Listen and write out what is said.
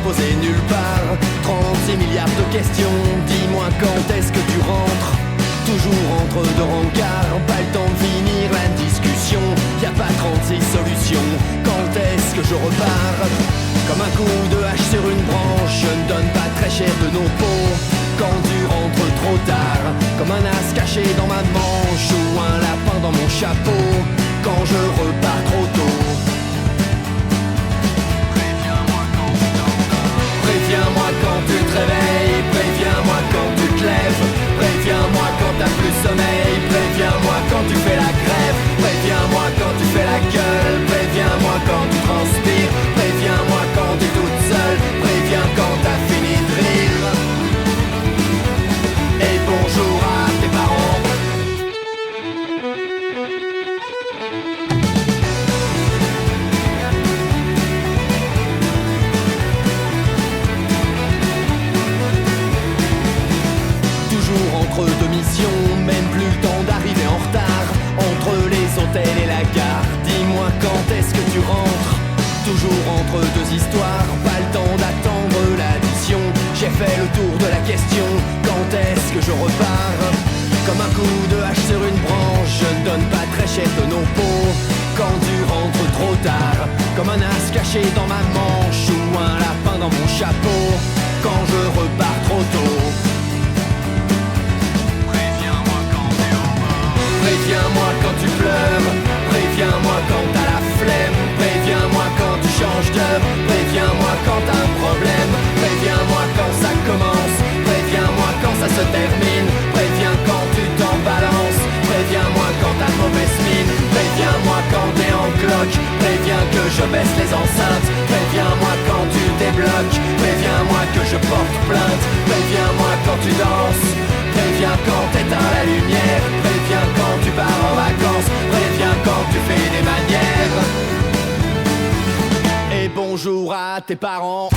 posé nulle part. 36 milliards de questions, dis-moi quand est-ce que tu rentres? Toujours entre deux rencarts, pas le temps de finir la discussion. Y a pas 36 solutions, quand est-ce que je repars? Comme un coup de hache sur une branche, je ne donne pas très cher de nos peaux. Quand tu rentres trop tard, comme un as caché dans ma manche ou un lapin dans mon chapeau. Quand je repars trop tôt. Préviens-moi quand tu te réveilles, préviens-moi quand tu te lèves, préviens-moi quand t'as plus sommeil, préviens-moi quand tu fais la grève, préviens-moi quand tu fais la gueule, préviens-moi quand tu transpires, préviens-moi quand t'es toute seule, préviens quand t'as fini de rire. Et bonjour à tes parents. Entre deux missions, même plus le temps d'arriver en retard. Entre les hôtels et la gare, dis-moi quand est-ce que tu rentres? Toujours entre deux histoires, pas le temps d'attendre l'addition. J'ai fait le tour de la question, quand est-ce que je repars? Comme un coup de hache sur une branche, je ne donne pas très cher de nos peaux. Quand tu rentres trop tard, comme un as caché dans ma manche ou un lapin dans mon chapeau. Quand je repars trop tôt. Préviens-moi quand tu pleures, préviens-moi quand t'as la flemme, préviens-moi quand tu changes d'heure, préviens-moi quand t'as un problème, préviens-moi quand ça commence, préviens-moi quand ça se termine, préviens quand tu t'en balances, préviens-moi quand t'as mauvaise mine, préviens-moi quand t'es en cloque, préviens que je baisse les enceintes, préviens-moi quand tu débloques, préviens-moi que je porte plainte, préviens-moi quand tu danses, préviens quand t'éteins la lumière, préviens quand tu pars en vacances, préviens quand tu fais des manières. Et bonjour à tes parents.